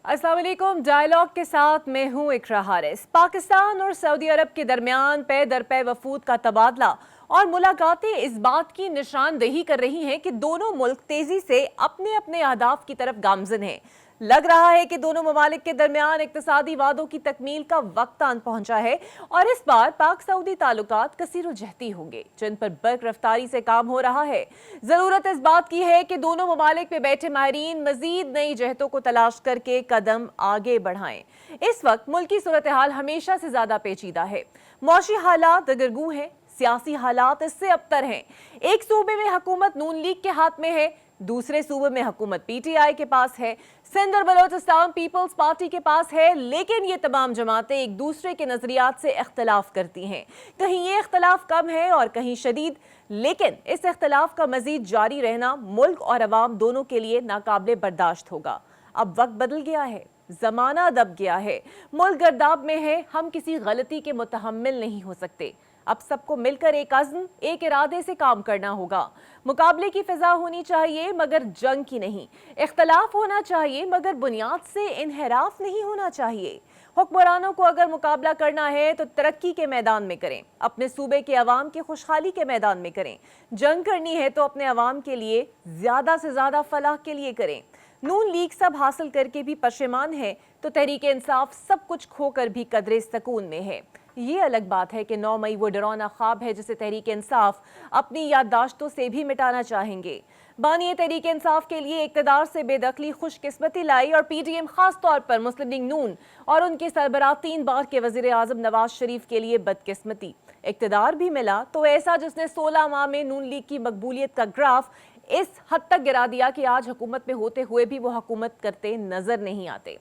अस्सलाम वालेकुम। डायलॉग के साथ मैं हूं इकरा हारिस। पाकिस्तान और सऊदी अरब के दरमियान पे दर पे वफूद का तबादला और मुलाकातें इस बात की निशानदेही कर रही हैं कि दोनों मुल्क तेजी से अपने अपने अहदाफ की तरफ गामजन हैं। लग रहा है कि दोनों ममालिक के दरमियान इक्तिसादी वादों की तकमील का वक्त आन पहुंचा है और इस बार पाक सऊदी ताल्लुकात कसीर-उल-जहती होंगे, जिन पर बर्क रफ्तारी से काम हो रहा है। जरूरत इस बात की है कि दोनों ममालिक में बैठे माहिरीन मजीद नई जहतों को तलाश करके कदम आगे बढ़ाएं। इस वक्त मुल्की सूरत हाल हमेशा से ज्यादा पेचीदा है। मौशी हालात दगरगू हैं, सियासी हालात इससे अबतर हैं। एक सूबे में हुकूमत नून लीग के हाथ में है, दूसरे सूबे में हुकूमत पीटीआई के पास है, सिंध और बलोचिस्तान पीपल्स पार्टी के पास है, लेकिन ये तमाम जमातें एक दूसरे के नजरियात से इख्तलाफ करती हैं। कहीं ये इख्तलाफ कम है और कहीं शदीद, लेकिन इस इख्तलाफ का मजीद जारी रहना मुल्क और अवाम दोनों के लिए नाकाबिले बर्दाश्त होगा। अब वक्त बदल गया है, जमाना दब गया है, मुल्क गर्दाब में है, हम किसी गलती के मुतहम्मिल नहीं हो सकते। अब सबको मिलकर एक अज़्म, एक इरादे से काम करना होगा। मुकाबले की फिजा होनी चाहिए मगर जंग की नहीं। इख्तलाफ होना चाहिए मगर बुनियाद से इनहराफ नहीं होना चाहिए। हुक्मरानों को अगर मुकाबला करना है तो तरक्की के मैदान में करें, अपने सूबे के अवाम की खुशहाली के मैदान में करें। जंग करनी है तो अपने अवाम के लिए ज्यादा से ज्यादा फलाह के लिए करें। नून लीग सब हासिल करके भी पशेमान है तो तहरीक इंसाफ सब कुछ खोकर भी कदरे सकून में है। ये अलग बात है कि 9 मई वो डरावना ख्वाब है जिसे तहरीक इंसाफ अपनी याददाश्तों से भी मिटाना चाहेंगे। बानी तहरीक इंसाफ के लिए इक़्तिदार से बेदखली खुशकिस्मती लाई और पीडीएम खास तौर पर मुस्लिम लीग नून और उनके सरबराह 3 बार के वज़ीर आज़म नवाज शरीफ के लिए बदकिस्मती। इक़्तिदार भी मिला तो ऐसा जिसने 16 माह में नून लीग की मकबूलियत का ग्राफ इस हद तक गिरा दिया कि आज हुकूमत में होते हुए भी वो हुकूमत करते नजर नहीं आते।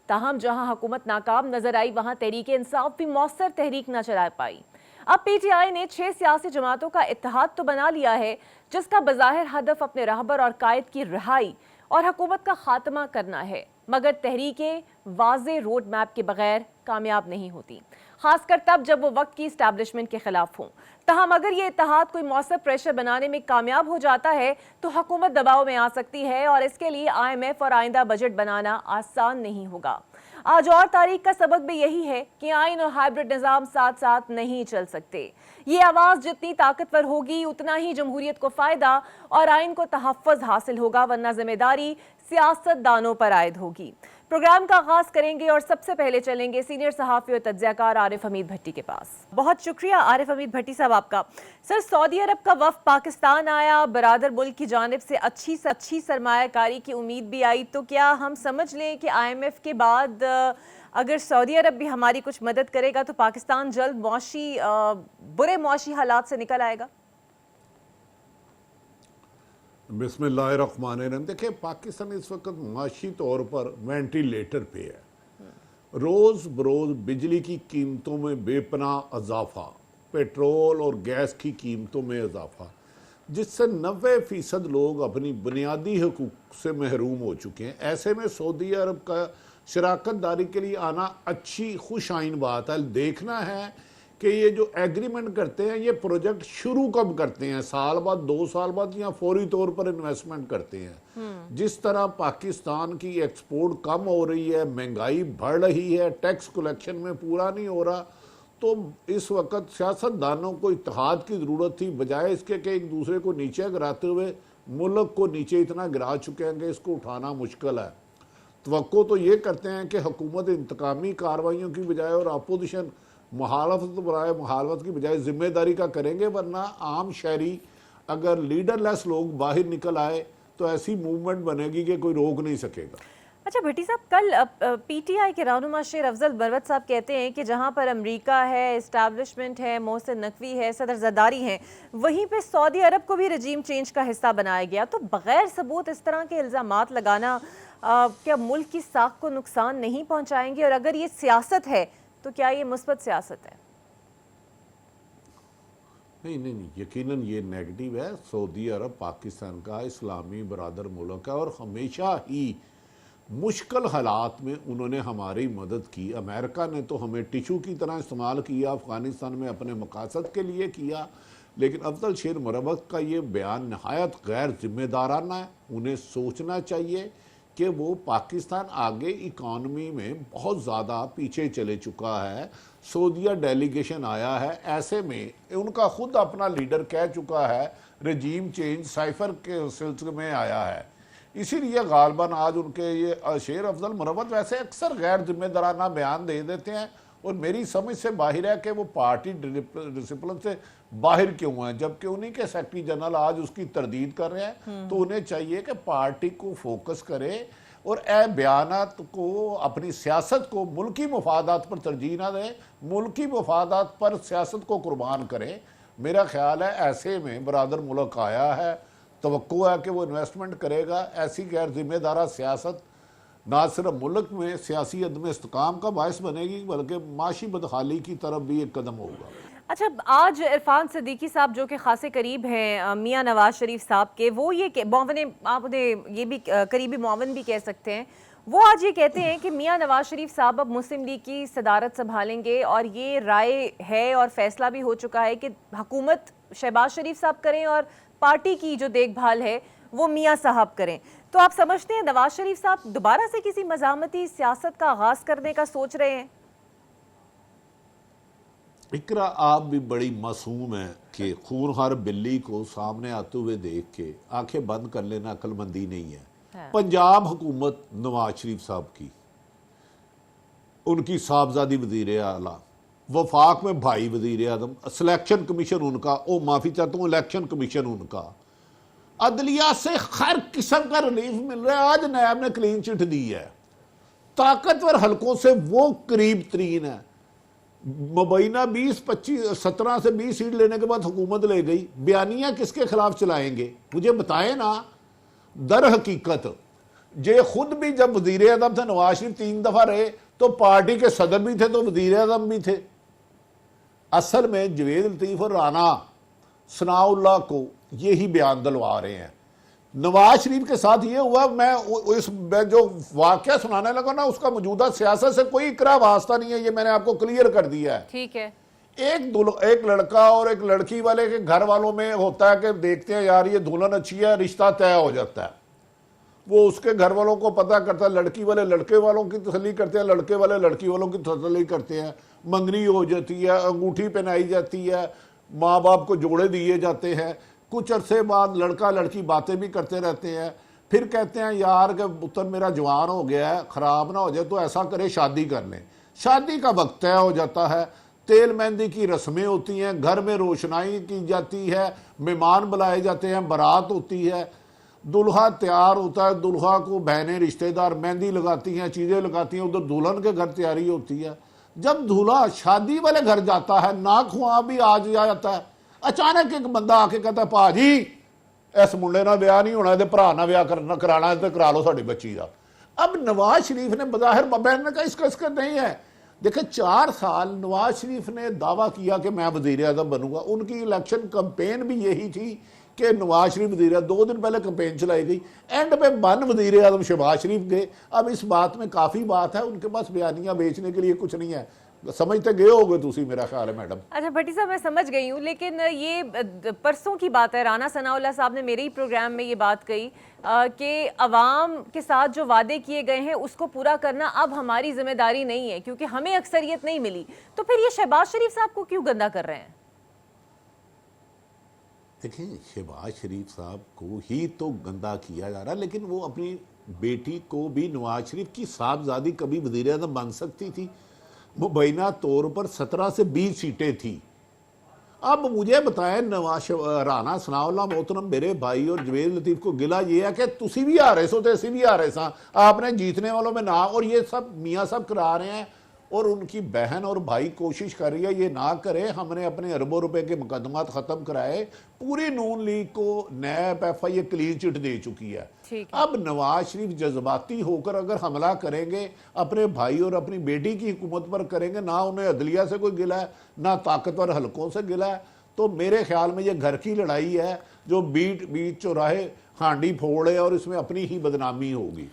ताहम जहां हुकूमत नाकाम नजर आई वहां तहरीक इंसाफ भी मौसर तहरीक न चला पाई। अब पीटीआई ने 6 सियासी जमातों का इत्तेहाद तो बना लिया है जिसका बज़ाहिर हदफ अपने रहबर और कायद की रिहाई और हुकूमत का खात्मा करना है, मगर तहरीकें वाज़े रोड मैप के बगैर कामयाब नहीं होती, खासकर तब जब वो वक्त की इस्टेब्लिशमेंट के खिलाफ हों। तहम अगर ये इत्तेहाद कोई मौसर प्रेशर बनाने में कामयाब हो जाता है तो हुकूमत दबाव में आ सकती है और इसके लिए IMF और आइंदा बजट बनाना आसान नहीं होगा। आज और तारीख का सबक भी यही है कि आइन और हाइब्रिड निज़ाम साथ साथ नहीं चल सकते। ये आवाज़ जितनी ताकतवर होगी उतना ही जमहूरियत को फ़ायदा और आइन को तहफ़्फ़ुज़ हासिल होगा, वरना जिम्मेदारी सियासतदानों पर आयद होगी। प्रोग्राम का आगाज करेंगे और सबसे पहले चलेंगे सीनियर सहाफ़ी और तज्ज़ियाकार आरिफ हमीद भट्टी के पास। बहुत शुक्रिया आरिफ हमीद भट्टी साहब आपका। सर, सऊदी अरब का वफ़द पाकिस्तान आया, बरादर मुल्क की जानिब से अच्छी सरमायाकारी की उम्मीद भी आई, तो क्या हम समझ लें कि IMF के बाद अगर सऊदी अरब भी हमारी कुछ मदद करेगा तो पाकिस्तान जल्द बुरे मौशी हालात से निकल आएगा? बिस्मिल्लाहिर्रहमानिर्रहीम। देखिए, पाकिस्तान इस वक्त माशी तौर पर वेंटिलेटर पे है। रोज़ बरोज़ बिजली की कीमतों में बेपनाह इजाफा, पेट्रोल और गैस की कीमतों में इजाफा, जिससे 90% लोग अपनी बुनियादी हकूक़ से महरूम हो चुके हैं। ऐसे में सऊदी अरब का शराकत दारी के लिए आना अच्छी खुश आइन बात है। देखना है कि ये जो एग्रीमेंट करते हैं ये प्रोजेक्ट शुरू कब करते हैं, साल बाद, 2 साल बाद, या फौरी तौर पर इन्वेस्टमेंट करते हैं। जिस तरह पाकिस्तान की एक्सपोर्ट कम हो रही है, महंगाई बढ़ रही है, टैक्स कलेक्शन में पूरा नहीं हो रहा, तो इस वक्त सियासतदानों को इत्तेहाद की ज़रूरत थी, बजाय इसके कि एक दूसरे को नीचे गिराते हुए मुल्क को नीचे इतना गिरा चुके हैं कि इसको उठाना मुश्किल है। तवक्को तो ये करते हैं कि हुकूमत इंतकामी कार्रवाइयों की बजाय और अपोजिशन मुखालफत की बजाय जिम्मेदारी का करेंगे, वरना आम शहरी अगर लीडरलेस लोग बाहर निकल आए तो ऐसी मूवमेंट बनेगी कि कोई रोक नहीं सकेगा। अच्छा भट्टी साहब, कल पीटीआई के रहनुमा शेर अफजल बरवत साहब कहते हैं कि जहां पर अमेरिका है, इस्टेब्लिशमेंट है, मोहसिन नकवी है, सदर ज़रदारी हैं, वहीं पे सऊदी अरब को भी रजीम चेंज का हिस्सा बनाया गया। तो बगैर सबूत इस तरह के इल्ज़ामात लगाना क्या मुल्क की साख को नुकसान नहीं पहुंचाएंगे? और अगर ये सियासत है तो क्या ये मुस्बत सियासत है? नहीं, यकीनन ये नेगेटिव है। सऊदी अरब पाकिस्तान का इस्लामी बरादर मुल्क है और हमेशा ही मुश्किल हालात में उन्होंने हमारी मदद की। अमेरिका ने तो हमें टिशू की तरह इस्तेमाल किया, अफ़गानिस्तान में अपने मकासद के लिए किया, लेकिन अफजल शेर मरवत का ये बयान नहायत गैर जिम्मेदाराना है। उन्हें सोचना चाहिए کہ وہ پاکستان آگے اکانومی میں بہت زیادہ پیچھے چلے چکا ہے. سعودیہ ڈیلیگیشن آیا ہے, ایسے میں ان کا خود اپنا لیڈر کہہ چکا ہے رجیم چینج سائفر کے سلسلے میں آیا ہے. اسی لیے غالباً آج ان کے یہ شیر افضل مروت ویسے اکثر غیر ذمہ دارانہ بیان دے دیتے ہیں, اور میری سمجھ سے باہر ہے کہ وہ پارٹی ڈسپلن سے باہر کیوں ہیں, جبکہ انہی کے سیکرٹری جنرل آج اس کی تردید کر رہے ہیں. تو انہیں چاہیے کہ پارٹی کو فوکس کرے اور بیانات کو, اپنی سیاست کو ملکی مفادات پر ترجیح نہ دیں, ملکی مفادات پر سیاست کو قربان کریں. میرا خیال ہے ایسے میں برادر ملک آیا ہے, توقع ہے کہ وہ انویسٹمنٹ کرے گا. ایسی غیر ذمہ دارہ سیاست نہ صرف ملک میں سیاسی عدم استحکام کا باعث بنے گی بلکہ معاشی بدحالی کی طرف بھی ایک قدم ہوگا. اچھا, آج عرفان صدیقی صاحب جو کہ خاصے قریب ہیں میاں نواز شریف صاحب کے, وہ یہ کہ معاون, آپ انہیں یہ بھی قریبی معاون بھی کہہ سکتے ہیں, وہ آج یہ کہتے ہیں کہ میاں نواز شریف صاحب اب مسلم لیگ کی صدارت سنبھالیں گے, اور یہ رائے ہے اور فیصلہ بھی ہو چکا ہے کہ حکومت شہباز شریف صاحب کریں اور پارٹی کی جو دیکھ بھال ہے وہ میاں صاحب کریں. تو آپ سمجھتے ہیں نواز شریف صاحب دوبارہ سے کسی مزاحمتی سیاست کا آغاز کرنے کا سوچ رہے ہیں؟ اقرا, آپ بھی بڑی معصوم ہیں کہ خونخوار بلی کو سامنے آتے ہوئے دیکھ کے آنکھیں بند کر لینا عقل مندی نہیں ہے. پنجاب حکومت نواز شریف صاحب کی, ان کی صاحبزادی وزیر اعلیٰ, وفاق میں بھائی وزیر اعظم, سلیکشن کمیشن ان کا, معافی چاہتا ہوں الیکشن کمیشن ان کا, عدلیہ سے ہر قسم کا ریلیف مل رہا ہے. آج نیب نے کلین چٹ دی ہے, طاقتور حلقوں سے وہ قریب ترین ہے. مبینہ 17 سے 20 سیٹ لینے کے بعد حکومت لے گئی, بیانیہ کس کے خلاف چلائیں گے مجھے بتائیں نا. در حقیقت یہ خود بھی جب وزیر اعظم تھے نواز شریف 3 دفعہ رہے تو پارٹی کے صدر بھی تھے تو وزیر اعظم بھی تھے. اصل میں جوید لطیف اور رانا ثناء اللہ کو یہی بیان دلوا رہے ہیں. نواز شریف کے ساتھ یہ ہوا, میں جو واقعہ سنانے لگا نا اس کا موجودہ سیاست سے کوئی اقرا واسطہ نہیں ہے, یہ میں نے آپ کو کلیئر کر دیا ہے. ٹھیک ہے. ایک لڑکا اور ایک لڑکی والے کے گھر والوں میں ہوتا ہے کہ دیکھتے ہیں یار یہ دلہن اچھی ہے, رشتہ طے ہو جاتا ہے. وہ اس کے گھر والوں کو پتہ کرتا ہے, لڑکی والے لڑکے والوں کی تسلی کرتے ہیں, لڑکے والے لڑکی والوں کی تسلی کرتے ہیں, منگنی ہو جاتی ہے, انگوٹھی پہنائی جاتی ہے, ماں باپ کو جوڑے دیے جاتے ہیں. کچھ عرصے بعد لڑکا لڑکی باتیں بھی کرتے رہتے ہیں, پھر کہتے ہیں یار کہ پتر میرا جوان ہو گیا ہے, خراب نہ ہو جائے تو ایسا کرے شادی کر لیں. شادی کا وقت طے ہو جاتا ہے, تیل مہندی کی رسمیں ہوتی ہیں, گھر میں روشنائی کی جاتی ہے, مہمان بلائے جاتے ہیں, بارات ہوتی ہے, دلہا تیار ہوتا ہے, دلہا کو بہنیں رشتہ دار مہندی لگاتی ہیں, چیزیں لگاتی ہیں, ادھر دلہن کے گھر تیاری ہوتی ہے. جب دلہا شادی والے گھر جاتا ہے ناک خواہ بھی آج جاتا ہے, اچانک ایک بندہ آ کے کہتا ہے پا جی اس منڈے نہ بیاہ نہیں ہونا, برا نہ بیاہ کرانا ہے تو کرا لو ساڑی بچی کا. اب نواز شریف نے بظاہر بہن نے کہا اس کا نہیں ہے. دیکھیں 4 سال نواز شریف نے دعویٰ کیا کہ میں وزیر اعظم بنوں گا, ان کی الیکشن کمپین بھی یہی تھی کہ نواز شریف وزیر اعظم, 2 دن پہلے کمپین چلائی گئی, اینڈ پہ وزیر اعظم شہباز شریف گئے. اب اس بات میں کافی بات ہے, ان کے پاس بیانیاں بیچنے کے لیے کچھ نہیں ہے. سمجھتے گئے ہوگے تسی میرا خیال ہے میڈم. اچھا بھٹی صاحب میں سمجھ گئی ہوں, لیکن یہ پرسوں کی بات ہے, رانا ثناء اللہ صاحب نے میرے ہی پروگرام میں یہ بات کہی کہ عوام کے ساتھ جو وعدے کیے گئے ہیں اس کو پورا کرنا اب ہماری ذمہ داری نہیں ہے کیونکہ ہمیں اکثریت نہیں ملی. تو پھر یہ شہباز شریف صاحب کو کیوں گندا کر رہے ہیں؟ دیکھیں شہباز شریف صاحب کو ہی تو گندا کیا جا رہا, لیکن وہ اپنی بیٹی کو بھی نواز شریف کی صاحبزادی کبھی وزیر اعظم بن سکتی تھی. مبینہ طور پر 17 سے 20 سیٹیں تھیں. اب مجھے بتائیں رانا ثناء اللہ محترم میرے بھائی اور جوید لطیف کو گلا یہ ہے کہ تسی بھی آ رہے سو تو ایسی بھی آ رہے سا, آپ نے جیتنے والوں میں نہ, اور یہ سب میاں صاحب کرا رہے ہیں, اور ان کی بہن اور بھائی کوشش کر رہی ہے یہ نہ کرے. ہم نے اپنے اربوں روپے کے مقدمات ختم کرائے, پوری نون لیگ کو نیب ایف آئی کلین چٹ دے چکی ہے. اب نواز شریف جذباتی ہو کر اگر حملہ کریں گے اپنے بھائی اور اپنی بیٹی کی حکومت پر کریں گے, نہ انہیں عدلیہ سے کوئی گلا ہے نہ طاقتور حلقوں سے گلا ہے, تو میرے خیال میں یہ گھر کی لڑائی ہے جو بیچ چوراہے ہانڈی پھوڑے, اور اس میں اپنی ہی بدنامی ہوگی,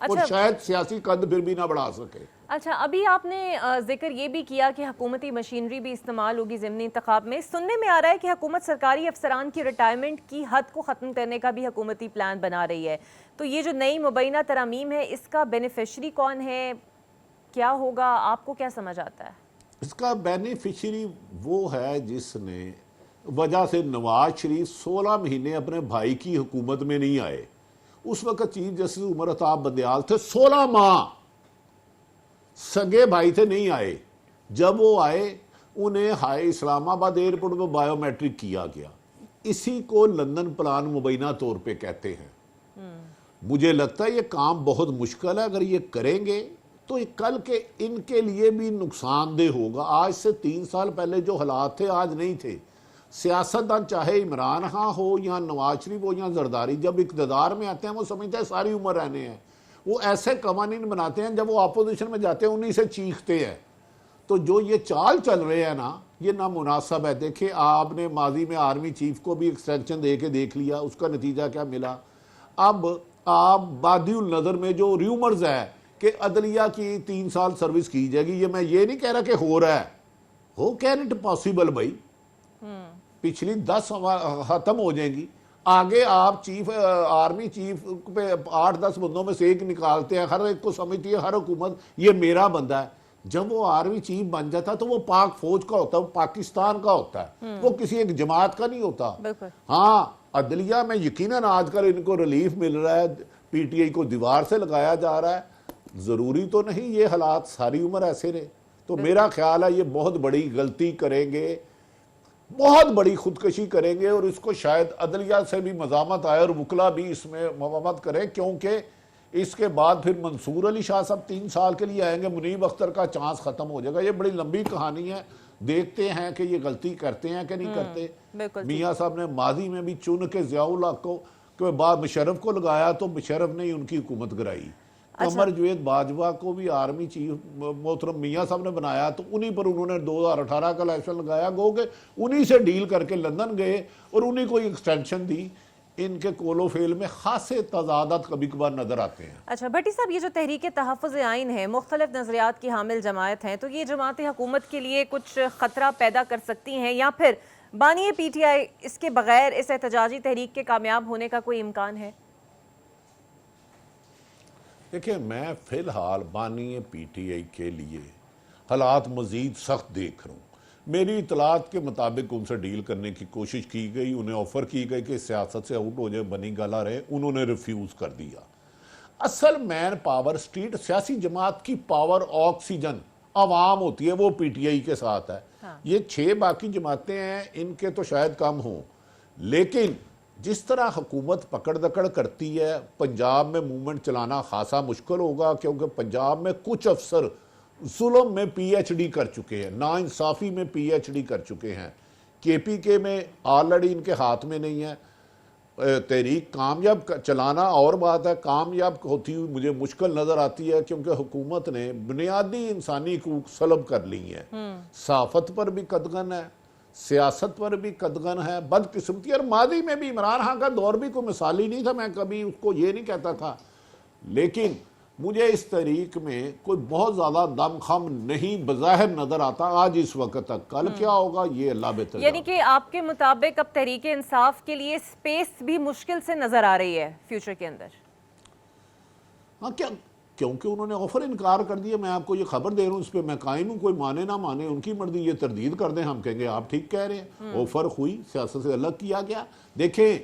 اور شاید سیاسی قد پھر بھی نہ بڑھا سکے. اچھا, ابھی آپ نے ذکر یہ بھی کیا کہ حکومتی مشینری بھی استعمال ہوگی ضمنی انتخاب میں. سننے میں آ رہا ہے کہ حکومت سرکاری افسران کی ریٹائرمنٹ کی حد کو ختم کرنے کا بھی حکومتی پلان بنا رہی ہے. تو یہ جو نئی مبینہ ترامیم ہے اس کا بینیفیشری کون ہے, کیا ہوگا, آپ کو کیا سمجھ آتا ہے؟ اس کا بینیفیشری وہ ہے جس نے وجہ سے نواز شریف 16 مہینے اپنے بھائی کی حکومت میں نہیں آئے. اس وقت چیف جسٹس عمر عطاب بدیال تھے, 16 ماہ سگے بھائی تھے, نہیں آئے. جب وہ آئے انہیں ہائی اسلام آباد ایئرپورٹ میں بائیو میٹرک کیا گیا. اسی کو لندن پلان مبینہ طور پہ کہتے ہیں. مجھے لگتا ہے یہ کام بہت مشکل ہے. اگر یہ کریں گے تو کل کے ان کے لیے بھی نقصان دہ ہوگا. آج سے 3 سال پہلے جو حالات تھے آج نہیں تھے. سیاستدان چاہے عمران خان ہو یا نواز شریف ہو یا زرداری, جب اقتدار میں آتے ہیں وہ سمجھتے ہیں ساری عمر رہنے ہیں. وہ ایسے قوانین بناتے ہیں جب وہ اپوزیشن میں جاتے ہیں انہی سے چیختے ہیں. تو جو یہ چال چل رہے ہیں نا, یہ نامناسب ہے. دیکھیں آپ نے ماضی میں آرمی چیف کو بھی ایکسٹینشن دے کے دیکھ لیا, اس کا نتیجہ کیا ملا. اب آپ بادی النظر میں جو ریومرز ہے کہ عدلیہ کی 3 سال سروس کی جائے گی, یہ میں یہ نہیں کہہ رہا کہ ہو رہا ہے, ہو کین اٹ پاسبل بھائی. پچھلی 10 ختم ہو جائیں گی. آگے آپ آرمی چیف پہ 8-10 بندوں میں سے ایک نکالتے ہیں, ہر ایک کو سمجھتی ہے ہر حکومت یہ میرا بندہ ہے. جب وہ آرمی چیف بن جاتا تو وہ پاک فوج کا ہوتا ہے, وہ پاکستان کا ہوتا ہے, وہ کسی ایک جماعت کا نہیں ہوتا. ہاں عدلیہ میں یقیناً آج کل ان کو ریلیف مل رہا ہے, پی ٹی آئی کو دیوار سے لگایا جا رہا ہے. ضروری تو نہیں یہ حالات ساری عمر ایسے رہے. تو میرا خیال ہے یہ بہت بڑی غلطی کریں گے, بہت بڑی خودکشی کریں گے, اور اس کو شاید عدلیہ سے بھی مزاحمت آئے اور وکلا بھی اس میں مزاحمت کریں, کیونکہ اس کے بعد پھر منصور علی شاہ صاحب 3 سال کے لیے آئیں گے, منیب اختر کا چانس ختم ہو جائے گا. یہ بڑی لمبی کہانی ہے, دیکھتے ہیں کہ یہ غلطی کرتے ہیں کہ نہیں کرتے. میاں صاحب نے ماضی میں بھی چن کے ضیاء اللہ کو کے بعد مشرف کو لگایا تو مشرف نے ہی ان کی حکومت گرائی. قمر جوید باجوہ کو بھی آرمی چیف محترم میاں صاحب نے بنایا تو انہی پر انہوں نے 2018 کا الیکشن لگایا, گو کہ انہی سے ڈیل کر کے لندن گئے اور انہی کو ایکسٹینشن دی. ان کے کول و فیل میں خاصے تضادات کبھی کبھار نظر آتے ہیں. اچھا بھٹی صاحب, یہ جو تحریک تحفظ آئین ہے, مختلف نظریات کی حامل جماعت ہیں, تو یہ جماعتیں حکومت کے لیے کچھ خطرہ پیدا کر سکتی ہیں, یا پھر بانی پی ٹی آئی اس کے بغیر اس احتجاجی تحریک کے کامیاب ہونے کا کوئی امکان ہے؟ دیکھیں میں فی الحال بانی پی ٹی آئی کے لیے حالات مزید سخت دیکھ رہا ہوں. میری اطلاعات کے مطابق ان سے ڈیل کرنے کی کوشش کی گئی, انہیں آفر کی گئی کہ سیاست سے آؤٹ ہو جائے, بنی گالا رہے, انہوں نے ریفیوز کر دیا. اصل مین پاور اسٹریٹ سیاسی جماعت کی پاور آکسیجن عوام ہوتی ہے, وہ پی ٹی آئی کے ساتھ ہے. یہ 6 باقی جماعتیں ہیں, ان کے تو شاید کم ہوں, لیکن جس طرح حکومت پکڑ دکڑ کرتی ہے پنجاب میں موومنٹ چلانا خاصا مشکل ہوگا, کیونکہ پنجاب میں کچھ افسر ظلم میں پی ایچ ڈی کر چکے ہیں, ناانصافی میں پی ایچ ڈی کر چکے ہیں. کے پی کے میں آلریڈی ان کے ہاتھ میں نہیں ہے. تحریک کامیاب چلانا اور بات ہے, کامیاب ہوتی ہوئی مجھے مشکل نظر آتی ہے, کیونکہ حکومت نے بنیادی انسانی حقوق سلب کر لی ہیں. صحافت پر بھی قدغن ہے, سیاست پر بھی قدغن ہے, بدقسمتی. اور ماضی میں بھی عمران خان کا دور بھی کوئی مثالی نہیں تھا, میں کبھی اس کو یہ نہیں کہتا تھا, لیکن مجھے اس تحریک میں کوئی بہت زیادہ دم خم نہیں بظاہر نظر آتا آج اس وقت تک. کل کیا ہوگا یہ اللہ بہتر. یعنی کہ آپ کے مطابق اب تحریک انصاف کے لیے سپیس بھی مشکل سے نظر آ رہی ہے فیوچر کے اندر؟ ہاں, کیا کیونکہ انہوں نے آفر انکار کر دیا. میں آپ کو یہ خبر دے رہا ہوں, اس پہ میں قائم ہوں, کوئی مانے نہ مانے ان کی مرضی. یہ تردید کر دیں, ہم کہیں گے آپ ٹھیک کہہ رہے ہیں. آفر ہوئی, سیاست سے الگ کیا گیا. دیکھیں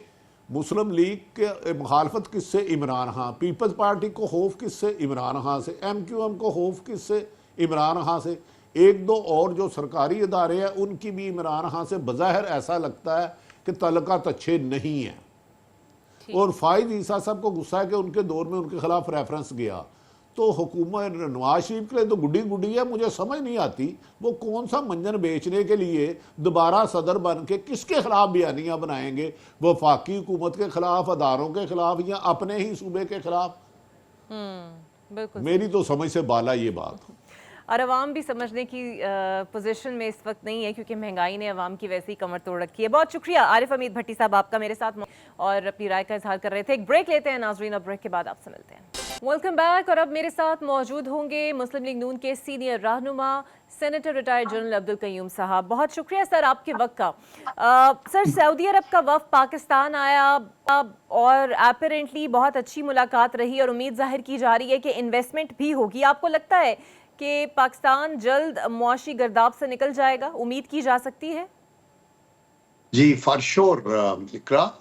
مسلم لیگ کے مخالفت کس سے؟ عمران خان. پیپلز پارٹی کو خوف کس سے؟ عمران خان سے. ایم کیو ایم کو خوف کس سے؟ عمران خان سے. 1-2 اور جو سرکاری ادارے ہیں ان کی بھی عمران خان سے بظاہر ایسا لگتا ہے کہ تعلقات اچھے نہیں ہیں. اور فائز عیسیٰ صاحب کو غصہ ہے کہ ان کے دور میں ان کے خلاف ریفرنس گیا. تو حکومت نواز شریف کے لیے تو گڈی گڈی ہے. مجھے سمجھ نہیں آتی وہ کون سا منجن بیچنے کے لیے دوبارہ صدر بن کے کس کے خلاف بیانیاں بنائیں گے, وفاقی حکومت کے خلاف, اداروں کے خلاف, یا اپنے ہی صوبے کے خلاف. بالکل میری تو سمجھ سے بالا یہ بات. اور عوام بھی سمجھنے کی پوزیشن میں اس وقت نہیں ہے, کیونکہ مہنگائی نے عوام کی ویسی کمر توڑ رکھی ہے. بہت شکریہ عارف حمید بھٹی صاحب, آپ کا میرے ساتھ اور اپنی رائے کا اظہار کر رہے تھے. ایک بریک لیتے ہیں ناظرین, اور بریک کے بعد آپ سے ملتے ہیں. Welcome back. और अब मेरे साथ मौजूद होंगे मुस्लिम लीग नून के सीनियर रहनुमा senator retired general Abdul Qayyum साहब। बहुत शुक्रिया सर आपके वक्त का। सर, सऊदी अरब का वफ़द पाकिस्तान आया और एपरेंटली बहुत अच्छी मुलाकात रही और उम्मीद जाहिर की जा रही है कि इन्वेस्टमेंट भी होगी। आपको लगता है कि पाकिस्तान जल्द मुआशी गर्दाब से निकल जाएगा, उम्मीद की जा सकती है? जी फॉर श्योर इकरा,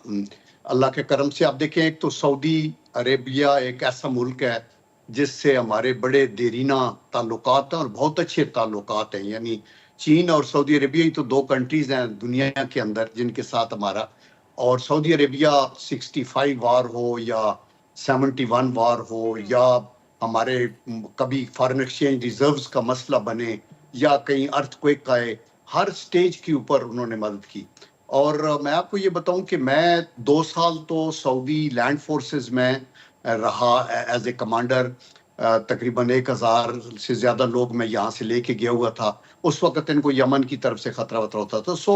अल्लाह के करम से आप देखें, एक तो सऊदी अरेबिया एक ऐसा मुल्क है जिससे हमारे बड़े देरीना ताल्लुकात हैं और बहुत अच्छे ताल्लुकात हैं। यानी चीन और सऊदी अरेबिया ही तो दो कंट्रीज हैं दुनिया के अंदर जिनके साथ हमारा, और सऊदी अरेबिया 65 वार हो या 71 वार हो या हमारे कभी फॉरेन एक्सचेंज रिजर्व्स का मसला बने या कहीं अर्थक्वेक आए, हर स्टेज के ऊपर उन्होंने मदद की। और मैं आपको ये बताऊं कि मैं 2 साल तो सऊदी लैंड फोर्सेस में रहा एज ए कमांडर। तकरीबन 1000 से ज़्यादा लोग मैं यहाँ से लेके गया हुआ था। उस वक्त इनको यमन की तरफ से खतरा वतरा होता था। सो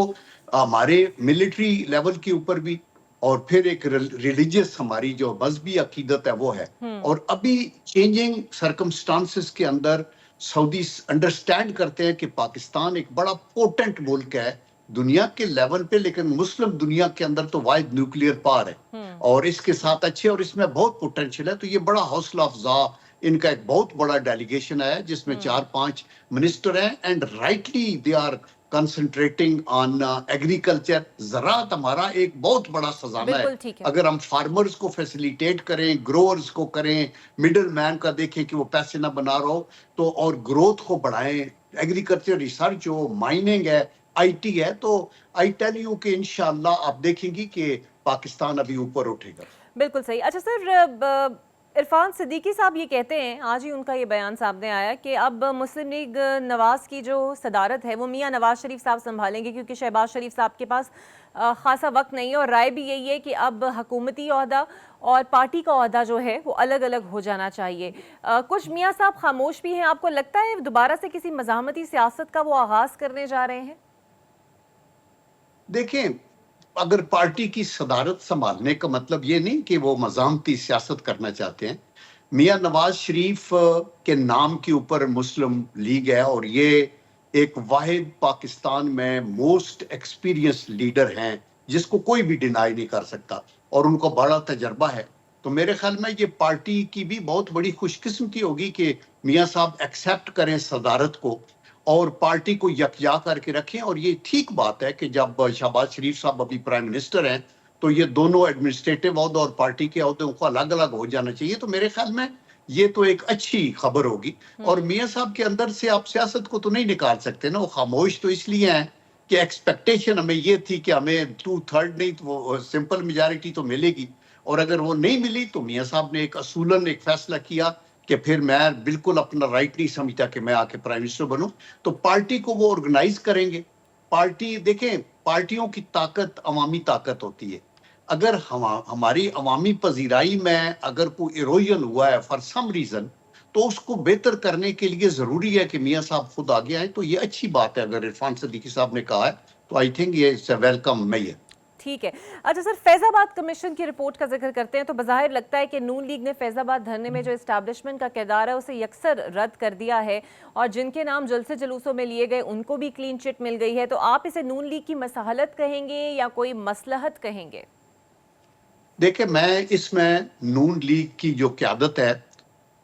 हमारे मिलिट्री लेवल के ऊपर भी, और फिर एक रिलीजियस हमारी जो मजहबी अकीदत है वो है। और अभी चेंजिंग सर्कमस्टांसेस के अंदर सऊदी अंडरस्टैंड करते हैं कि पाकिस्तान एक बड़ा पोटेंट मुल्क है दुनिया के लेवल पे, लेकिन मुस्लिम दुनिया के अंदर तो वाहिद न्यूक्लियर पावर है और इसके साथ अच्छे, और इसमें बहुत पोटेंशियल है। तो ये बड़ा हौसला अफजा, इनका एक बहुत बड़ा डेलीगेशन है जिसमें 4-5 मिनिस्टर हैं and rightly they are concentrating on agriculture. ज़राअत हमारा एक बहुत बड़ा खजाना है। अगर हम फार्मर्स को फैसिलिटेट करें, ग्रोअर्स को करें, मिडिल मैन का देखें कि वो पैसे ना बना रहा हो, तो और ग्रोथ को बढ़ाएं, एग्रीकल्चर रिसर्च हो, माइनिंग है, आईटी है, तो आई टेल यू कि इंशाअल्लाह आप देखेंगी कि पाकिस्तान अभी ऊपर उठेगा। बिल्कुल सही। अच्छा सर, इरफान सिद्दीकी साहब ये कहते हैं, आज ही उनका ये बयान सामने आया कि अब मुस्लिम लीग नवाज़ की जो सदारत है वो मियां नवाज शरीफ साहब संभालेंगे, क्योंकि शहबाज शरीफ साहब के पास खासा वक्त नहीं है। और राय भी यही है कि अब हुकूमती ओहदा और पार्टी का ओहदा जो है वो अलग अलग हो जाना चाहिए। कुछ मियां साहब खामोश भी हैं। आपको लगता है दोबारा से किसी मज़ाहमती सियासत का वो आगाज़ करने जा रहे हैं? देखें, अगर पार्टी की सदारत संभालने का मतलब ये नहीं कि वो मज़ाहमती सियासत करना चाहते हैं। मियां नवाज शरीफ के नाम के ऊपर मुस्लिम लीग है और ये एक वाहिद पाकिस्तान में मोस्ट एक्सपीरियंस लीडर हैं जिसको कोई भी डिनाई नहीं कर सकता, और उनको बड़ा तजर्बा है। तो मेरे ख्याल में ये पार्टी की भी बहुत बड़ी खुशकिस्मती होगी कि मियां साहब एक्सेप्ट करें सदारत को और पार्टी को यकजा करके रखें। और ये ठीक बात है कि जब शहबाज शरीफ साहब अभी प्राइम मिनिस्टर हैं तो ये दोनों एडमिनिस्ट्रेटिव ओहदे और पार्टी के ओहदे को अलग अलग हो जाना चाहिए। तो मेरे ख्याल में ये तो एक अच्छी खबर होगी। और मियां साहब के अंदर से आप सियासत को तो नहीं निकाल सकते ना, वो खामोश तो इसलिए हैं कि एक्सपेक्टेशन हमें ये थी कि हमें 2/3 नहीं तो वो सिंपल मेजॉरिटी तो मिलेगी, और अगर वो नहीं मिली तो मियां साहब ने एक असूलन एक फैसला किया कि फिर मैं बिल्कुल अपना राइट नहीं समझता कि मैं आके प्राइम मिनिस्टर बनूं। तो पार्टी को वो ऑर्गेनाइज करेंगे। पार्टी देखें, पार्टियों की ताकत अवामी ताकत होती है। अगर हमारी अवामी पजीराई में अगर कोई इरोजन हुआ है फॉर सम रीजन, तो उसको बेहतर करने के लिए जरूरी है कि मियां साहब खुद आगे आए। तो ये अच्छी बात है। अगर इरफान सिद्दीकी साहब ने कहा है तो आई थिंक ये वेलकम मेजर। ठीक है। अच्छा सर, फैजाबाद कमीशन की रिपोर्ट का जिक्र करते हैं तो बज़ाहिर लगता है कि नून लीग ने फैजाबाद धरने में जो इस्टेब्लिशमेंट का किरदार है उसे यकसर रद्द कर दिया है, और जिनके नाम जलसे जुलूसों में लिए गए उनको भी क्लीन चिट मिल गई है। तो आप इसे नून लीग की मसलहत कहेंगे या कोई मसलहत कहेंगे? देखिए, मैं इसमें नून लीग की जो क़यादत है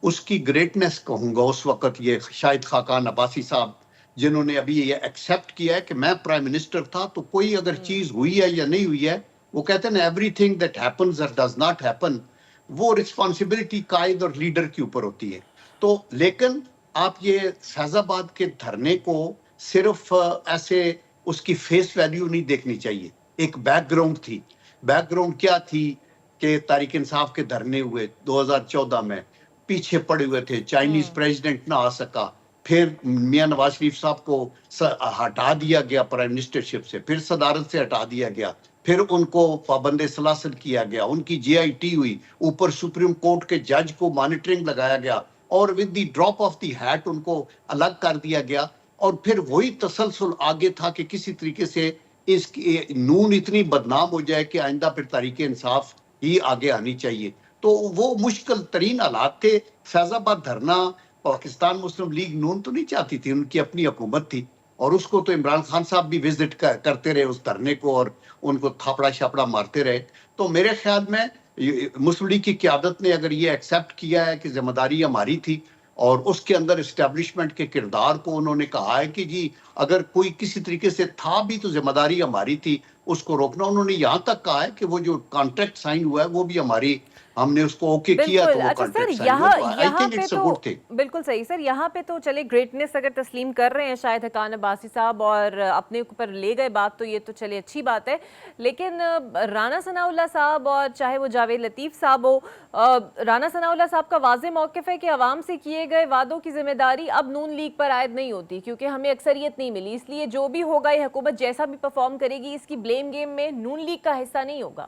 उसकी ग्रेटनेस कहूँगा। उस वक्त ये शाहिद खाकान अब्बासी साहब जिन्होंने अभी ये एक्सेप्ट किया है कि मैं प्राइम मिनिस्टर था, तो कोई अगर चीज हुई है या नहीं हुई है, वो कहते हैं ना एवरीथिंग दैट हैपेंस और डज नॉट हैपन, वो रिस्पांसिबिलिटी कायद और लीडर के ऊपर होती है। तो लेकिन आप ये फैजाबाद के धरने को सिर्फ ऐसे उसकी फेस वैल्यू नहीं देखनी चाहिए। एक बैकग्राउंड थी। बैकग्राउंड क्या थी कि तारीक इंसाफ के धरने हुए 2014 में, पीछे पड़े हुए थे, चाइनीज प्रेसिडेंट ना आ सका, फिर मियां नवाज शरीफ साहब को हटा दिया गया प्राइम मिनिस्टरशिप से, फिर सदारत से हटा दिया गया, फिर उनको पाबंदे सलासल किया गया, उनकी जीआईटी हुई, ऊपर सुप्रीम कोर्ट के जज को मॉनिटरिंग लगाया गया और with the drop of the hat उनको अलग कर दिया गया। और फिर वही तसलसल आगे था कि किसी तरीके से इस नून इतनी बदनाम हो जाए कि आइंदा फिर तहरीक इंसाफ ही आगे आनी चाहिए। تو وہ مشکل ترین حالات تھے. فیض آباد دھرنا پاکستان مسلم لیگ نون تو نہیں چاہتی تھی, ان کی اپنی حکومت تھی, اور اس کو تو عمران خان صاحب بھی وزٹ کرتے رہے اس دھرنے کو, اور ان کو تھاپڑا شاپڑا مارتے رہے. تو میرے خیال میں مسلم لیگ کی قیادت نے اگر یہ ایکسیپٹ کیا ہے کہ ذمہ داری ہماری تھی, اور اس کے اندر اسٹیبلشمنٹ کے کردار کو انہوں نے کہا ہے کہ جی اگر کوئی کسی طریقے سے تھا بھی تو ذمہ داری ہماری تھی اس کو روکنا. انہوں نے یہاں تک کہا ہے کہ وہ جو کانٹریکٹ سائن ہوا ہے وہ بھی ہماری, ہم نے اس کو اوکے کیا تو بالکل. وہ اچھا سر, کانٹریکٹ سائن ہوا. تو آئی یہاں تھنک پہ اٹس اے تو گڈ تھنگ. بالکل صحیح سر, یہاں پہ تو چلے گریٹنس اگر تسلیم کر رہے ہیں شاید حقان عباسی صاحب اور اپنے اوپر لے گئے بات, تو یہ تو چلے اچھی بات ہے. لیکن رانا ثناء اللہ صاحب اور چاہے وہ جاوید لطیف صاحب ہو, رانا ثناء اللہ صاحب کا واضح موقف ہے کہ عوام سے کیے گئے وعدوں کی ذمہ داری اب نون لیگ پر عائد نہیں ہوتی, کیونکہ ہمیں اکثریت نہیں ملی, اس لیے جو بھی ہوگا یہ حکومت جیسا بھی پرفارم کرے گی اس کی بلیم گیم میں نون لیگ کا حصہ نہیں ہوگا.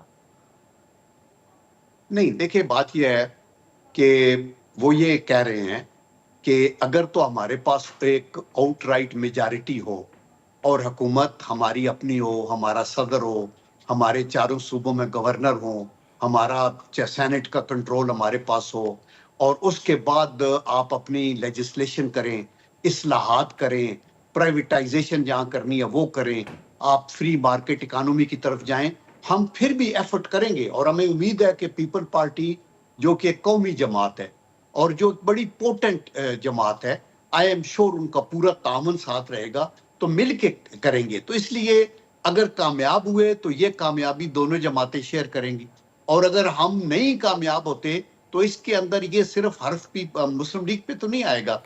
نہیں دیکھیں, بات یہ ہے کہ وہ یہ کہہ رہے ہیں کہ اگر تو ہمارے پاس ایک آؤٹ رائٹ میجارٹی ہو اور حکومت ہماری اپنی ہو, ہمارا صدر ہو, ہمارے چاروں صوبوں میں گورنر ہوں, ہمارا سینٹ کا کنٹرول ہمارے پاس ہو, اور اس کے بعد آپ اپنی لیجسلیشن کریں, اصلاحات کریں, پرائیویٹائزیشن جہاں کرنی ہے وہ کریں, آپ فری مارکیٹ اکانومی کی طرف جائیں, ہم پھر بھی ایفرٹ کریں گے. اور ہمیں امید ہے کہ پیپل پارٹی جو کہ ایک قومی جماعت ہے اور جو بڑی پوٹنٹ جماعت ہے, آئی ایم شور ان کا پورا تعاون ساتھ رہے گا, تو مل کے کریں گے. تو اس لیے اگر کامیاب ہوئے تو یہ کامیابی دونوں جماعتیں شیئر کریں گی, اور اگر ہم نہیں کامیاب ہوتے تو اس کے اندر یہ صرف حرف مسلم لیگ پہ تو نہیں آئے گا.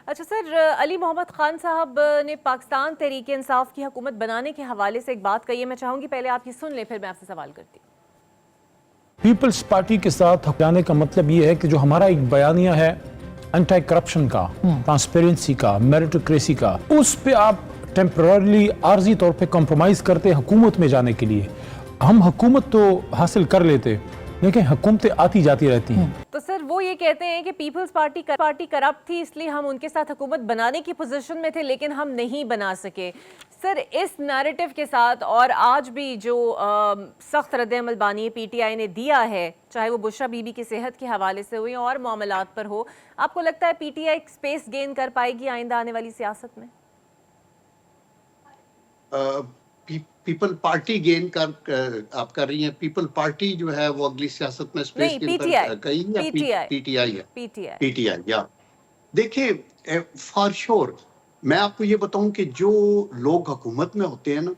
اچھا سر, علی محمد خان صاحب نے پاکستان تحریک انصاف کی حکومت بنانے کے حوالے سے ایک بات کہی ہے, میں چاہوں گی پہلے آپ یہ سن لیں پھر میں آپ سے سوال کرتی ہوں. پیپلز پارٹی کے ساتھ جانے کا مطلب یہ ہے کہ جو ہمارا ایک بیانیہ ہے انٹی کرپشن کا, ٹرانسپیرنسی کا, میریٹوکریسی کا, اس پہ آپ ٹیمپررلی عارضی طور پہ کمپرومائز کرتے حکومت میں جانے کے لیے. ہم حکومت تو حاصل کر لیتے لیکن حکومتیں آتی جاتی رہتی ہیں. تو سر وہ یہ کہتے ہیں کہ پیپلز پارٹی کرپٹ تھی, اس لیے ہم ان کے ساتھ حکومت بنانے کی پوزیشن میں تھے لیکن ہم نہیں بنا سکے. سر اس نیریٹو کے ساتھ اور آج بھی جو سخت رد عمل بانی پی ٹی آئی نے دیا ہے, چاہے وہ بشرا بی بی کی صحت کے حوالے سے ہو یا اور معاملات پر ہو, آپ کو لگتا ہے P T I space gain کر پائے گی آئندہ آنے والی سیاست میں؟ پیپل پارٹی گین کر آپ کر رہی ہیں, پیپل پارٹی جو ہے وہ اگلی سیاست میں اسپیس گین کر گئی یا پی ٹی آئی ہے؟ P T I. یا دیکھیں فار شور میں آپ کو یہ بتاؤں کہ جو لوگ حکومت میں ہوتے ہیں نا,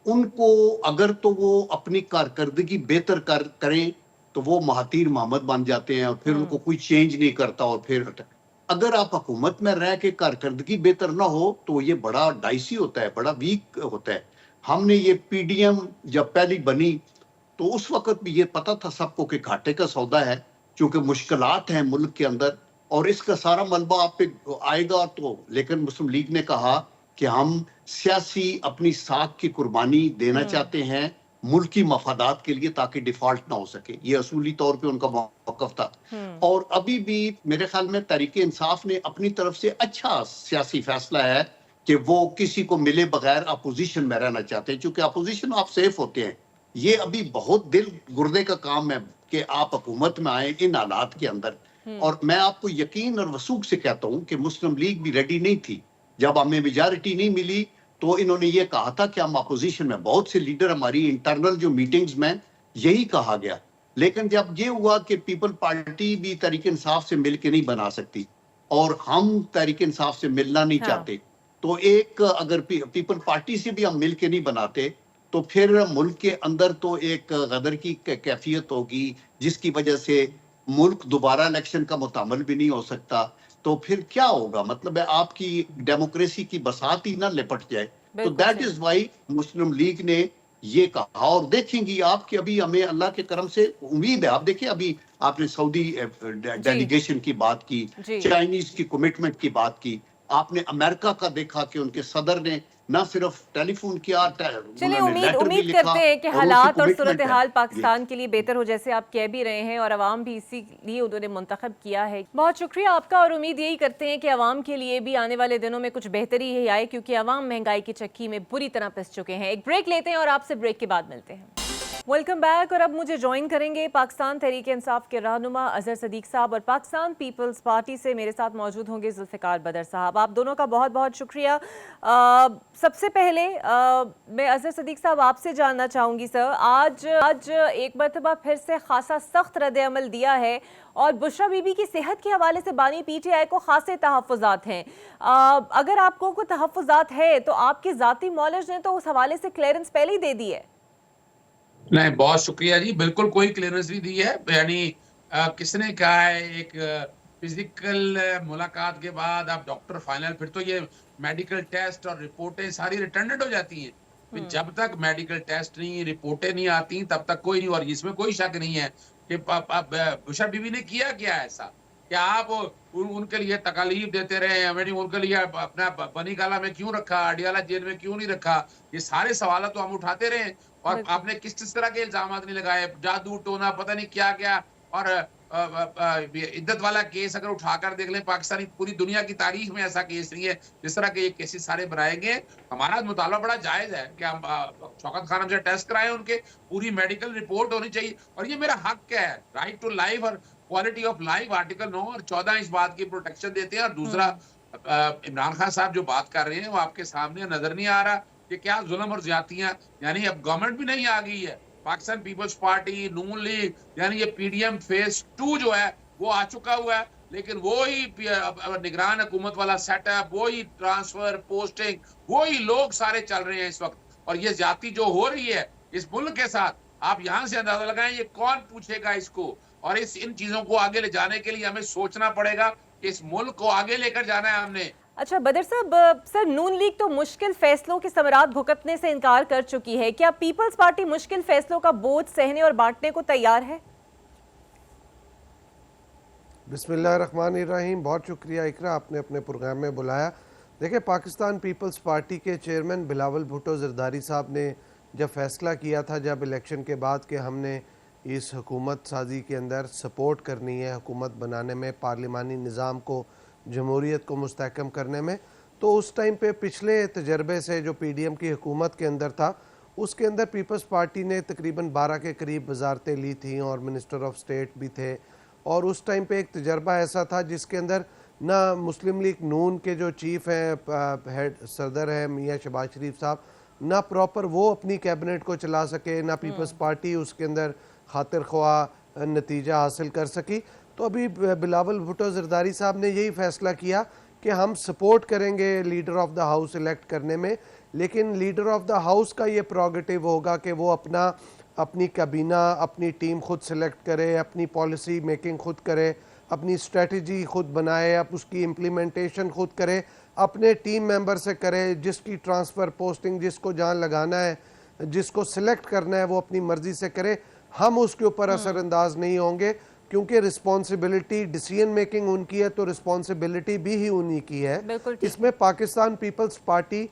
ان کو اگر تو وہ اپنی کارکردگی بہتر کریں تو وہ مہاتیر محمد بن جاتے ہیں, اور پھر ان کو کوئی چینج نہیں کرتا, اور پھر اگر آپ حکومت میں رہ کے کارکردگی بہتر نہ ہو تو یہ بڑا ڈائسی ہوتا ہے, بڑا ویک ہوتا ہے. ہم نے یہ پی ڈی ایم جب پہلی بنی تو اس وقت بھی یہ پتا تھا سب کو کہ گھاٹے کا سودا ہے, چونکہ مشکلات ہیں ملک کے اندر, اور اس کا سارا ملبہ آپ پہ آئے گا. تو لیکن مسلم لیگ نے کہا کہ ہم سیاسی اپنی ساکھ کی قربانی دینا چاہتے ہیں ملکی مفادات کے لیے تاکہ ڈیفالٹ نہ ہو سکے. یہ اصولی طور پہ ان کا موقف تھا. اور ابھی بھی میرے خیال میں تحریک انصاف نے اپنی طرف سے اچھا سیاسی فیصلہ ہے کہ وہ کسی کو ملے بغیر اپوزیشن میں رہنا چاہتے ہیں, چونکہ اپوزیشن آپ سیف ہوتے ہیں. یہ ابھی بہت دل گردے کا کام ہے کہ آپ حکومت میں آئیں ان حالات کے اندر. اور میں آپ کو یقین اور وثوق سے کہتا ہوں کہ مسلم لیگ بھی ریڈی نہیں تھی. جب ہمیں میجارٹی نہیں ملی تو انہوں نے یہ کہا تھا کہ ہم اپوزیشن میں, بہت سے لیڈر ہماری انٹرنل جو میٹنگز میں یہی کہا گیا. لیکن جب یہ ہوا کہ پیپل پارٹی بھی تحریک انصاف سے مل کے نہیں بنا سکتی اور ہم تحریک انصاف سے ملنا نہیں چاہتے, تو ایک اگر پیپل پارٹی سے بھی ہم مل کے نہیں بناتے تو پھر ملک کے اندر تو ایک غدر کی کیفیت ہوگی جس کی وجہ سے ملک دوبارہ الیکشن کا متعمل بھی نہیں ہو سکتا. تو پھر کیا ہوگا, مطلب ہے آپ کی ڈیموکریسی کی بساط ہی نہ لپٹ جائے. تو that is why Muslim league نے یہ کہا. اور دیکھیں گی آپ کہ ابھی ہمیں اللہ کے کرم سے امید ہے, آپ دیکھیں ابھی آپ نے سعودی ڈیلیگیشن کی بات کی, چائنیز کی کمٹمنٹ کی بات کی, آپ نے امریکہ کا دیکھا کہ ان کے صدر نے نہ صرف ٹیلی فون کیا, چلیں امید کرتے ہیں کہ حالات اور صورتحال پاکستان کے لیے بہتر ہو, جیسے آپ کہہ بھی رہے ہیں, اور عوام بھی اسی لیے انہوں نے منتخب کیا ہے. بہت شکریہ آپ کا, اور امید یہی کرتے ہیں کہ عوام کے لیے بھی آنے والے دنوں میں کچھ بہتری ہی آئے, کیونکہ عوام مہنگائی کی چکی میں بری طرح پس چکے ہیں. ایک بریک لیتے ہیں اور آپ سے بریک کے بعد ملتے ہیں. Welcome back. और अब मुझे ज्वाइन करेंगे पाकिस्तान तहरीक इंसाफ के रहनुमा अजहर सदीक साहब और पाकिस्तान पीपल्स पार्टी से मेरे साथ मौजूद होंगे जुल्फ़िकार बदर साहब। आप दोनों का बहुत बहुत शुक्रिया। सबसे पहले मैं अजहर सदीक साहब आपसे जानना चाहूँगी सर, आज एक मरतबा फिर से खासा सख्त रद्द-ए-अमल दिया है और बुशरा बीबी की सेहत के हवाले से बानी पीटीआई को खासे तहफ़्फ़ुज़ात हैं। अगर आपको कोई तहफ़्फ़ुज़ात है तो आपके ज़ाती मौलज ने तो उस हवाले से क्लियरेंस पहले ही दे दी है। नहीं, बहुत शुक्रिया जी, बिल्कुल कोई क्लियरेंस नहीं दी है। यानी किसने कहा है एक फिजिकल मुलाकात के बाद आप डॉक्टर फाइनल, फिर तो ये मेडिकल टेस्ट और रिपोर्टें सारी रिटर्नेड हो जाती हैं। फिर जब तक मेडिकल टेस्ट नहीं, रिपोर्टें नहीं आती, तब तक कोई नहीं। और इसमें कोई शक नहीं है कि बुशरा बीबी ने किया क्या ऐसा कि आप उनके लिए तकालीफ देते रहे, यानी उनके लिए अपना बनी गाला में क्यों रखा, अडियाला जेल में क्यों नहीं रखा, ये सारे सवाल तो हम उठाते रहे। और आपने किस तरह के इल्जाम नहीं लगाए, जादू टोना पता नहीं क्या क्या। और इद्दत वाला केस अगर उठाकर देख लें, पाकिस्तानी पूरी दुनिया की तारीख में ऐसा केस नहीं है जिस तरह के ये केसेस सारे बनाएंगे। हमारा मुतालबा बड़ा जायज है कि हम शौकत खान से टेस्ट कराएं, उनके पूरी मेडिकल रिपोर्ट होनी चाहिए। और ये मेरा हक है, राइट टू लाइफ और क्वालिटी ऑफ लाइफ, आर्टिकल 9 और 14 इस बात की प्रोटेक्शन देते हैं। और दूसरा, इमरान खान साहब जो बात कर रहे हैं वो आपके सामने नजर नहीं आ रहा कि क्या जुल्म और ज्यादतियां, यानी अब गवर्नमेंट भी नहीं आ गई है, पाकिस्तान पीपल्स पार्टी, नून लीग, यानी ये पीडीएम फेज 2 जो है वो आ चुका हुआ है। लेकिन वो ही निगरान हुकूमत वाला सेटअप, वो ही ट्रांसफर पोस्टिंग, वो ही लोग सारे चल रहे हैं इस वक्त। और ये ज्यादती जो हो रही है इस मुल्क के साथ, आप यहाँ से अंदाजा लगाएं ये कौन पूछेगा इसको। और इन चीजों को आगे ले जाने के लिए हमें सोचना पड़ेगा कि इस मुल्क को आगे लेकर जाना है हमने। अच्छा बदर साहब, सर नून लीग तो मुश्किल फैसलों के समरात भुगतने से इनकार कर चुकी है, क्या पीपल्स पार्टी मुश्किल फैसलों का बोझ सहने और बांटने को तैयार है? बिस्मिल्लाहिर्रहमानिर्रहीम। बहुत शुक्रिया इकरा, आपने अपने प्रोग्राम में बुलाया। देखिए, पाकिस्तान पीपल्स पार्टी के चेयरमैन बिलावल भुट्टो ज़रदारी साहब ने जब फैसला किया था जब इलेक्शन के बाद कि हमने इस हुकूमत साजी के अंदर सपोर्ट करनी है, हुकूमत बनाने में, पार्लिमानी निज़ाम को, जमहूरियत को मुस्तहकम करने में, तो उस टाइम पे पिछले तजर्बे से जो पीडीएम की हुकूमत के अंदर था, उसके अंदर पीपल्स पार्टी ने तकरीबन 12 के करीब वजारतें ली थीं और मिनिस्टर ऑफ स्टेट भी थे। और उस टाइम पे एक तजर्बा ऐसा था जिसके अंदर ना मुस्लिम लीग नून के जो चीफ हैं, हेड सदर हैं मियाँ शहबाज शरीफ साहब, ना प्रॉपर वो अपनी कैबिनेट को चला सके, ना पीपल्स पार्टी उसके अंदर खातिर ख्वाह नतीजा हासिल कर सकी। तो अभी बिलावल भुट्टो ज़रदारी साहब ने यही फैसला किया कि हम सपोर्ट करेंगे leader of the house elect करने में, लेकिन लीडर ऑफ द हाउस का ये प्रोगेटिव होगा कि वो अपनी काबीना, अपनी टीम खुद सेलेक्ट करे, अपनी पॉलिसी मेकिंग खुद करे, अपनी स्ट्रेटजी खुद बनाए, अब उसकी इम्प्लीमेंटेशन खुद करे, अपने टीम मेंबर से करे, जिसकी ट्रांसफ़र पोस्टिंग, जिसको जहाँ लगाना है, जिसको सिलेक्ट करना है वो अपनी मर्ज़ी से करे। हम उसके ऊपर असरअंदाज नहीं होंगे, क्योंकि रिस्पॉन्सिबिलिटी डिसीजन मेकिंग उनकी है तो रिस्पॉन्सिबिलिटी भी ही उन्हीं की है। इसमें पाकिस्तान पीपल्स पार्टी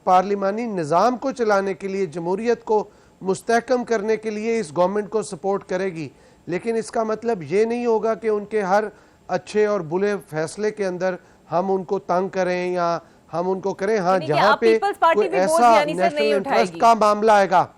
पार्लिमानी निज़ाम को चलाने के लिए, जमहूरियत को मुस्तहकम करने के लिए इस गवर्नमेंट को सपोर्ट करेगी, लेकिन इसका मतलब ये नहीं होगा कि उनके हर अच्छे और बुरे फैसले के अंदर हम उनको तंग करें या हम उनको करें। हाँ, जहाँ पे कोई ऐसा नेशनल इंटरेस्ट का मामला आएगा,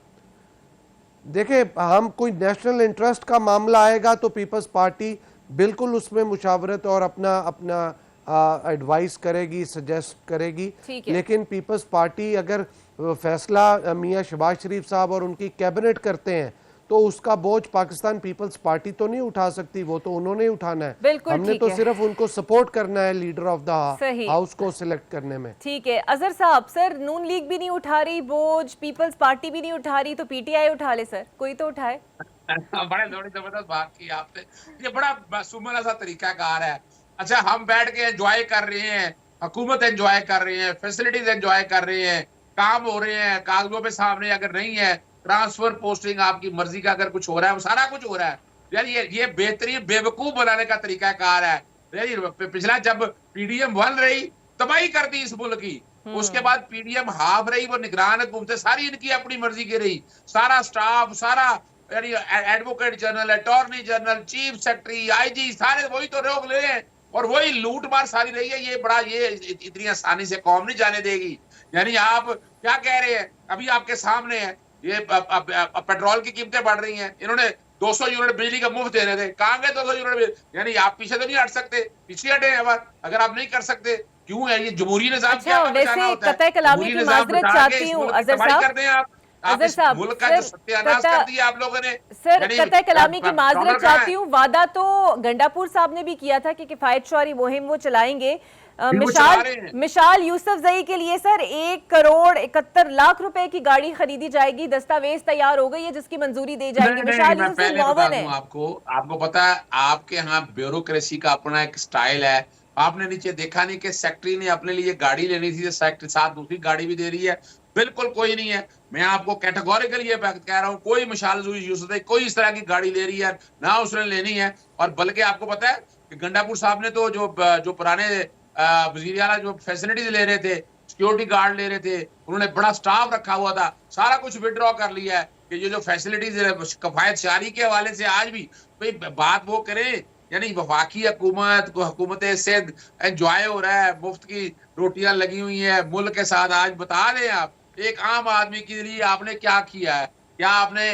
देखिए हम कोई नेशनल इंटरेस्ट का मामला आएगा तो पीपल्स पार्टी बिल्कुल उसमें मुशावरत और अपना एडवाइस करेगी, सजेस्ट करेगी। लेकिन पीपल्स पार्टी अगर फैसला मियाँ शहबाज शरीफ साहब और उनकी कैबिनेट करते हैं तो उसका बोझ पाकिस्तान पीपल्स पार्टी तो नहीं उठा सकती, वो तो उन्होंने उठाना है। हमने तो सिर्फ उनको सपोर्ट करना है लीडर ऑफ द हाउस को सिलेक्ट करने में। ठीक है अजहर साहब, सर नून लीग भी नहीं उठा रही बोझ, पीपल्स पार्टी भी नहीं उठा रही, तो पीटीआई उठा ले सर, कोई तो उठाए। बड़े बड़ी जबरदस्त बात की आपने, ये बड़ा सुमन सा तरीका कार है। अच्छा, हम बैठ के एंजॉय कर रहे हैं, हुकूमत एंजॉय कर रहे हैं, फैसिलिटीज एंजॉय कर रहे हैं, काम हो रहे हैं, कागजों पे सामने अगर नहीं है, ट्रांसफर पोस्टिंग आपकी मर्जी का अगर कुछ हो रहा है, वो सारा कुछ हो रहा है। यार ये बेहतरीन बेवकूफ बनाने का तरीका कार है। पिछला जब पीडीएम 1 रही, तबाही कर दी इस मुल्क की, उसके बाद पीडीएम हाफ रही, वो निगरान हुकूमत सारी इनकी अपनी मर्जी की रही, सारा स्टाफ, सारा यानी advocate general, attorney general, chief secretary, IG, सारे वही तो रोक ले हैं और वही लूट मार सारी रही है। ये इतनी आसानी से कौम नहीं जाने देगी। यानी आप क्या कह रहे हैं, अभी आपके सामने है, یہ पेट्रोल की कीमतें बढ़ रही हैं, इन्होंने 200 यूनिट बिजली का मुफ्त दे रहे थे, कहाँ गए 200 यूनिट? यानी आप पीछे तो नहीं हट सकते, पीछे हटे हैं अब, अगर आप नहीं कर सकते क्यों है ये जमहूरी निजाम? अच्छा, वैसे कतई कलामी की माजरत चाहती हूँ अजहर साहब, अजहर साहब, मुल्क का जो सत्यानाश कर दिया आप लोगों ने। सर कतई कलामी की माजरत चाहती हूँ, वादा तो गंडापुर साहब ने भी किया था कि किफायत शुमारी मुहिम वो चलाएंगे। मिसाल यूसुफ जई के लिए सर 1,71,00,000 रुपए की गाड़ी खरीदी जाएगी, दस्तावेज तैयार हो गई है जिसकी मंजूरी दी जाएगी। मिसाल यूसुफ मौवन है। आपको पता है आपके यहाँ ब्यूरोक्रेसी का अपना एक स्टाइल है। आपने नीचे देखा नहीं कि सेक्रेटरी ने अपने लिए गाड़ी लेनी थी, सेक्रेटरी साथ दूसरी गाड़ी भी दे रही है। बिल्कुल कोई नहीं है, मैं आपको कैटेगोरिकली ये कह रहा हूँ, कोई मिसाल यूसुफ कोई इस तरह की गाड़ी ले रही है ना उसने लेनी है। और बल्कि आपको पता है कि गंडापुर साहब ने तो जो पुराने वजीर आला जो फैसिलिटीज ले रहे थे, सिक्योरिटी गार्ड ले रहे थे, उन्होंने बड़ा स्टाफ रखा हुआ था, सारा कुछ विड्रॉ कर लिया है कि ये जो फैसिलिटीज कफायत शारी के हवाले से आज भी भाई बात वो करें, यानी वफाकी हुकूमत से एंजॉय हो रहा है, मुफ्त की रोटियां लगी हुई है मुल्क के साथ। आज बता दें आप एक आम आदमी के लिए आपने क्या किया है? क्या आपने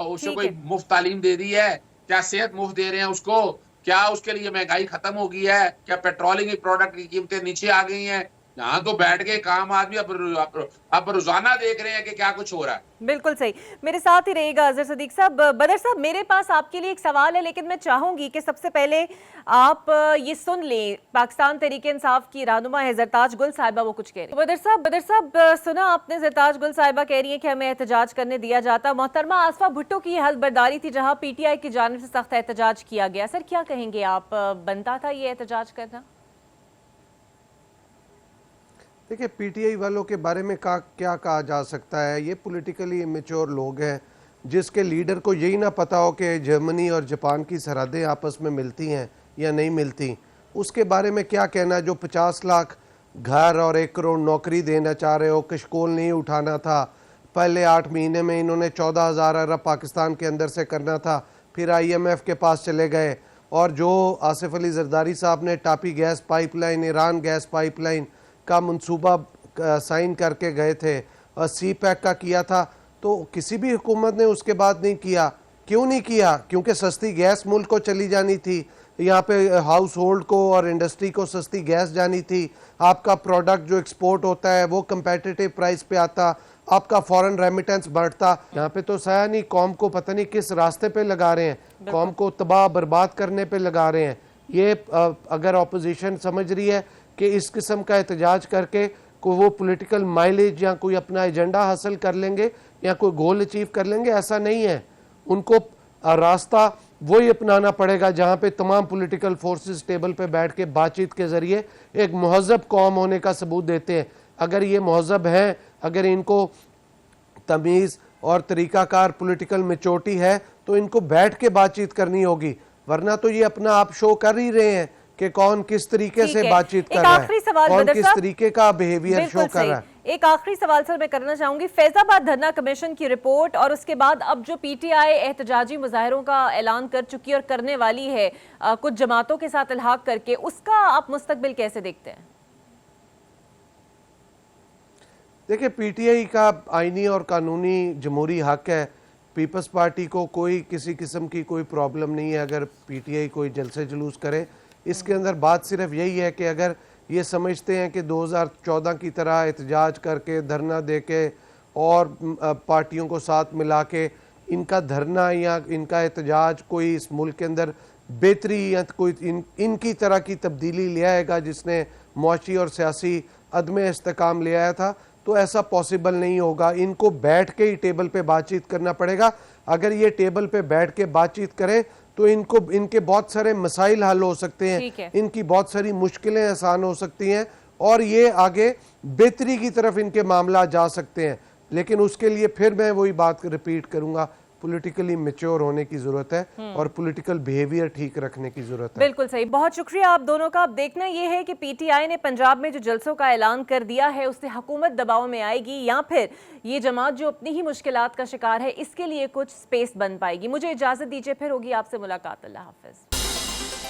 उसे कोई मुफ्त तालीम दे दी है? क्या सेहत मुफ्त दे रहे हैं उसको? क्या उसके लिए महंगाई खत्म हो गई है? क्या पेट्रोलिंग की प्रोडक्ट की कीमतें नीचे आ गई हैं? यहाँ तो बैठ के काम आदमी अब रोजाना देख रहे हैं कि क्या कुछ हो रहा है। बिल्कुल सही, मेरे साथ ही रहिएगा अजहर सदीक साहब। बदर साहब, मेरे पास आपके लिए एक सवाल है, लेकिन मैं चाहूंगी कि सबसे पहले आप ये सुन लें। पाकिस्तान तहरीक इंसाफ की रहनुमा है ज़रताज गुल साहिबा, वो कुछ कह रही है। बदर साहब सुना आपने, ज़रताज गुल साहिबा कह रही है कि हमें एहतजाज करने दिया जाता। मोहतरमा आसफा भुट्टो की हल्फ बर्दारी थी जहाँ PTI की जानिब से सख्त एहतजाज किया गया। सर क्या कहेंगे आप, बनता था ये एहतजाज करना? देखिए, PTI वालों के बारे में क्या कहा जा सकता है। ये पॉलिटिकली इमेच्योर लोग हैं जिसके लीडर को यही ना पता हो कि जर्मनी और जापान की सरहदें आपस में मिलती हैं या नहीं मिलती। उसके बारे में क्या कहना है? जो 50 लाख घर और 1 करोड़ नौकरी देना चाह रहे हो, कशकोल नहीं उठाना था, पहले 8 महीने में इन्होंने 14,000 अरब पाकिस्तान के अंदर से करना था, फिर IMF के पास चले गए। और जो आसिफ अली जरदारी साहब ने TAPI gas pipeline, Iran gas pipeline का मंसूबा साइन करके गए थे और CPEC का किया था, तो किसी भी हुकूमत ने उसके बाद नहीं किया। क्यों नहीं किया? क्योंकि सस्ती गैस मुल्क को चली जानी थी, यहाँ पे हाउस होल्ड को और इंडस्ट्री को सस्ती गैस जानी थी। आपका प्रोडक्ट जो एक्सपोर्ट होता है वो कंपेटिटिव प्राइस पे आता, आपका फॉरेन रेमिटेंस बढ़ता। यहाँ पे तो साया नहीं, कौम को पता नहीं किस रास्ते पे लगा रहे हैं, कौम को तबाह बर्बाद करने पे लगा रहे हैं। ये अगर अपोजिशन समझ रही है कि इस किस्म का एहतजाज करके कोई वो पॉलिटिकल माइलेज या कोई अपना एजेंडा हासिल कर लेंगे या कोई गोल अचीव कर लेंगे, ऐसा नहीं है। उनको रास्ता वही अपनाना पड़ेगा जहाँ पे तमाम पॉलिटिकल फोर्सेस टेबल पे बैठ के बातचीत के ज़रिए एक महज़ब कौम होने का सबूत देते हैं। अगर ये महज़ब हैं, अगर इनको तमीज़ और तरीक़ाकार पॉलिटिकल मैच्योरिटी है, तो इनको बैठ के बातचीत करनी होगी, वरना तो ये अपना आप शो कर ही रहे हैं कि कौन किस तरीके से बातचीत कर रहा है, कौन किस तरीके का बिहेवियर शो कर रहा है। एक आखिरी सवाल सर मैं करना चाहूंगी, फैजाबाद धरना कमीशन की रिपोर्ट और उसके बाद अब जो PTI एहतजाजी मुजाहरों का ऐलान कर चुकी है और करने वाली है कुछ जमातों के साथ इल्हाक करके, उसका आप मुस्तकबिल कैसे देखते हैं? देखिए, PTI का आईनी और कानूनी जमहूरी हक है। पीपल्स पार्टी को कोई किसी किस्म की कोई प्रॉब्लम नहीं है अगर PTI कोई जलसे जुलूस करे। इसके अंदर बात सिर्फ यही है कि अगर ये समझते हैं कि 2014 की तरह एहतजाज करके, धरना दे के और पार्टियों को साथ मिला के इनका धरना या इनका एहतजाज कोई इस मुल्क के अंदर बेहतरी या कोई इनकी तरह की तब्दीली ले आएगा जिसने मुआशी और सियासी अदम इस्तेकाम ले आया था, तो ऐसा पॉसिबल नहीं होगा। इनको बैठ के ही टेबल पे बातचीत करना पड़ेगा। अगर ये टेबल पे बैठ के बातचीत करें तो इनके बहुत सारे मसाइल हल हो सकते हैं, इनकी बहुत सारी मुश्किलें आसान हो सकती हैं और ये आगे बेहतरी की तरफ इनके मामला जा सकते हैं। लेकिन उसके लिए फिर मैं वही बात रिपीट करूंगा, पॉलिटिकली मैच्योर होने की जरूरत है और पॉलिटिकल बिहेवियर ठीक रखने की जरूरत है। बिल्कुल सही, बहुत शुक्रिया आप दोनों का। अब देखना यह है कि PTI ने पंजाब में जो जलसों का ऐलान कर दिया है उससे हुकूमत दबाव में आएगी या फिर ये जमात जो अपनी ही मुश्किलात का शिकार है इसके लिए कुछ स्पेस बन पाएगी। मुझे इजाजत दीजिए, फिर होगी आपसे मुलाकात। अल्लाह हाफिज।